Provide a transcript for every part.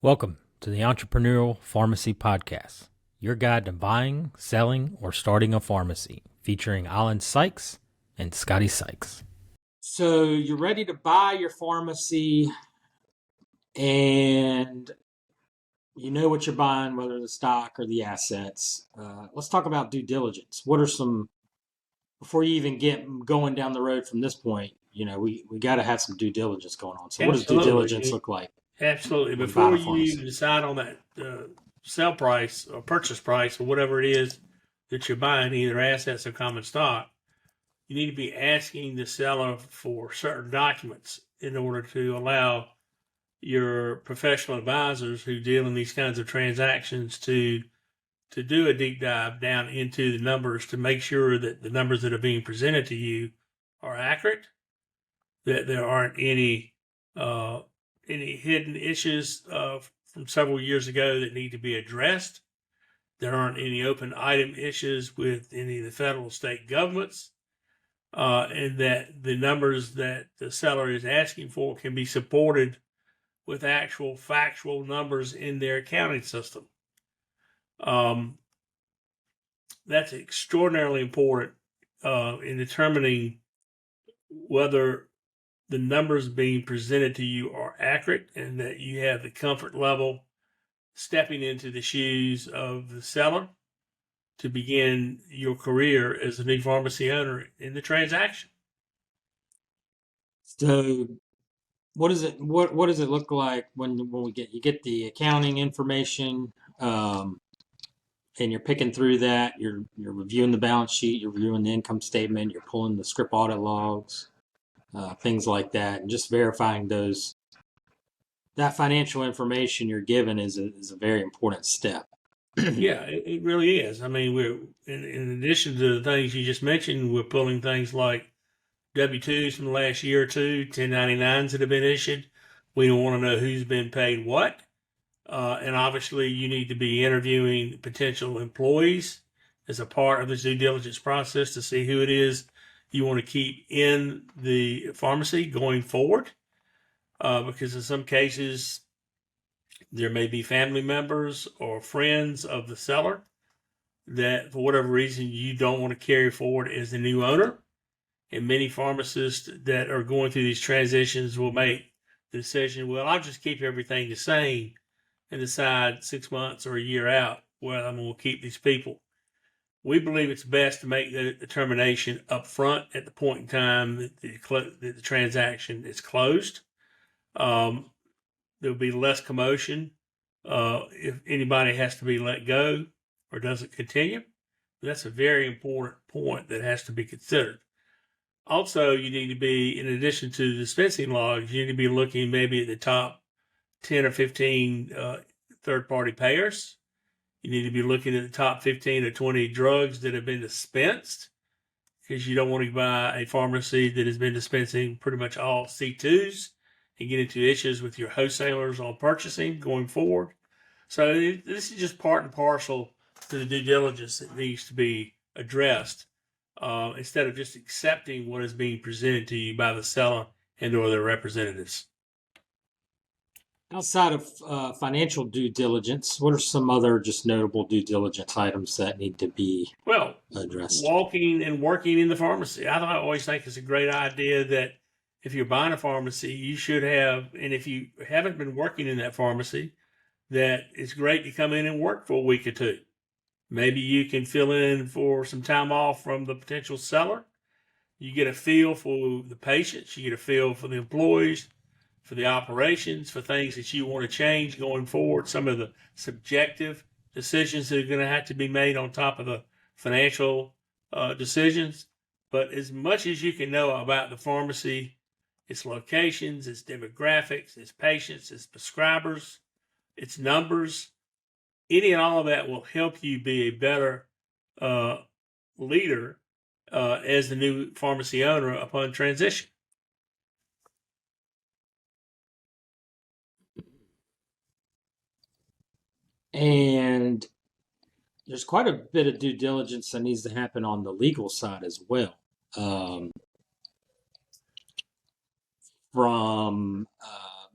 Welcome to the Entrepreneurial Pharmacy Podcast, your guide to buying, selling, or starting a pharmacy, featuring Ollin Sykes and Scotty Sykes. So you're ready to buy your pharmacy and you know what you're buying, whether the stock or the assets. Let's talk about due diligence. What are some, before you even get going down the road from this point, we got to have some due diligence going on. So what does due diligence look like? Absolutely. Before you even decide on that sell price or purchase price or whatever it is that you're buying, either assets or common stock, you need to be asking the seller for certain documents in order to allow your professional advisors who deal in these kinds of transactions to do a deep dive down into the numbers to make sure that the numbers that are being presented to you are accurate, that there aren't any hidden issues from several years ago that need to be addressed. There aren't any open item issues with any of the federal or state governments, and that the numbers that the seller is asking for can be supported with actual factual numbers in their accounting system. That's extraordinarily important in determining whether the numbers being presented to you are accurate and that you have the comfort level stepping into the shoes of the seller to begin your career as a new pharmacy owner in the transaction. So what does it look like when you get the accounting information, and you're picking through that, you're reviewing the balance sheet, you're reviewing the income statement, you're pulling the script audit logs, things like that, and just verifying that financial information you're given is a very important step. Yeah, it really is. I mean, we're in addition to the things you just mentioned, we're pulling things like W-2s from the last year or two, 1099s that have been issued. We don't want to know who's been paid what. And obviously, you need to be interviewing potential employees as a part of the due diligence process to see who it is you want to keep in the pharmacy going forward. Because in some cases, there may be family members or friends of the seller that, for whatever reason, you don't want to carry forward as the new owner. And many pharmacists that are going through these transitions will make the decision, well, I'll just keep everything the same and decide 6 months or a year out whether I'm going to keep these people. We believe it's best to make the determination up front at the point in time that the transaction is closed. There'll be less commotion if anybody has to be let go or doesn't continue. But that's a very important point that has to be considered. Also, you need to be, in addition to the dispensing logs, you need to be looking maybe at the top 10 or 15 third-party payers. You need to be looking at the top 15 or 20 drugs that have been dispensed, because you don't want to buy a pharmacy that has been dispensing pretty much all C2s and get into issues with your wholesalers on purchasing going forward. So this is just part and parcel to the due diligence that needs to be addressed, instead of just accepting what is being presented to you by the seller and or their representatives. Outside of financial due diligence, what are some other just notable due diligence items that need to be addressed? Walking and working in the pharmacy. I always think it's a great idea that if you're buying a pharmacy, you should have, and if you haven't been working in that pharmacy, that it's great to come in and work for a week or two. Maybe you can fill in for some time off from the potential seller. You get a feel for the patients, you get a feel for the employees, for the operations, for things that you want to change going forward, some of the subjective decisions that are going to have to be made on top of the financial decisions. But as much as you can know about the pharmacy, its locations, its demographics, its patients, its prescribers, its numbers, any and all of that will help you be a better leader as the new pharmacy owner upon transition. And there's quite a bit of due diligence that needs to happen on the legal side as well. From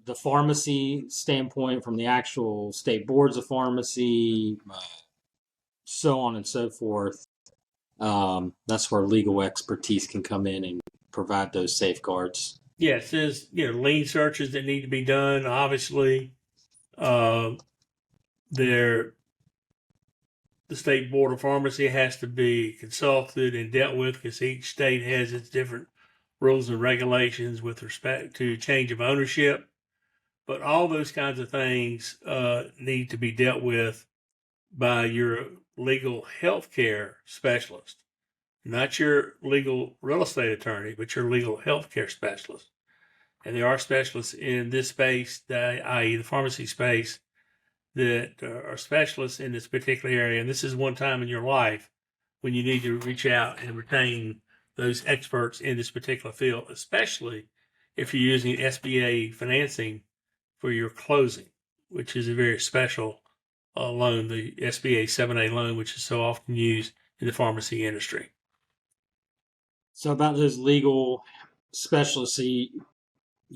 the pharmacy standpoint, from the actual state boards of pharmacy, so on and so forth. That's where legal expertise can come in and provide those safeguards. Yes, there's lien searches that need to be done. Obviously, the state board of pharmacy has to be consulted and dealt with because each state has its different rules and regulations with respect to change of ownership. But all those kinds of things need to be dealt with by your legal healthcare specialist, not your legal real estate attorney, but your legal healthcare specialist. And there are specialists in this space, i.e. the pharmacy space, that are specialists in this particular area. And this is one time in your life when you need to reach out and retain those experts in this particular field, especially if you're using SBA financing for your closing, which is a very special loan, the SBA 7A loan, which is so often used in the pharmacy industry. So about those legal specialists, you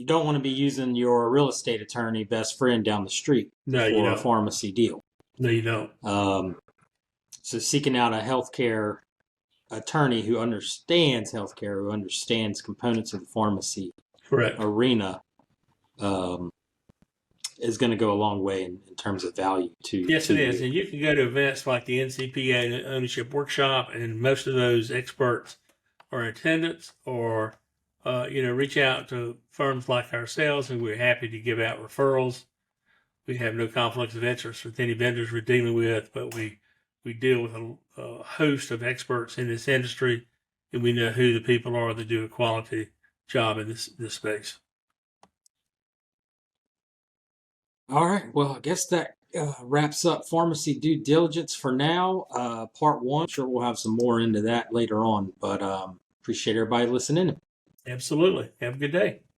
don't want to be using your real estate attorney best friend down the street for a pharmacy deal. No, you don't. So seeking out a healthcare attorney who understands healthcare, who understands components of the pharmacy arena, is going to go a long way in terms of value to. Yes, it is. And you can go to events like the NCPA Ownership Workshop, and most of those experts are in attendance, or reach out to firms like ourselves, and we're happy to give out referrals. We have no conflicts of interest with any vendors we're dealing with, but we deal with a host of experts in this industry, and we know who the people are that do a quality job in this space. All right. Well, I guess that wraps up pharmacy due diligence for now. Part one. Sure, we'll have some more into that later on, but appreciate everybody listening. Absolutely. Have a good day.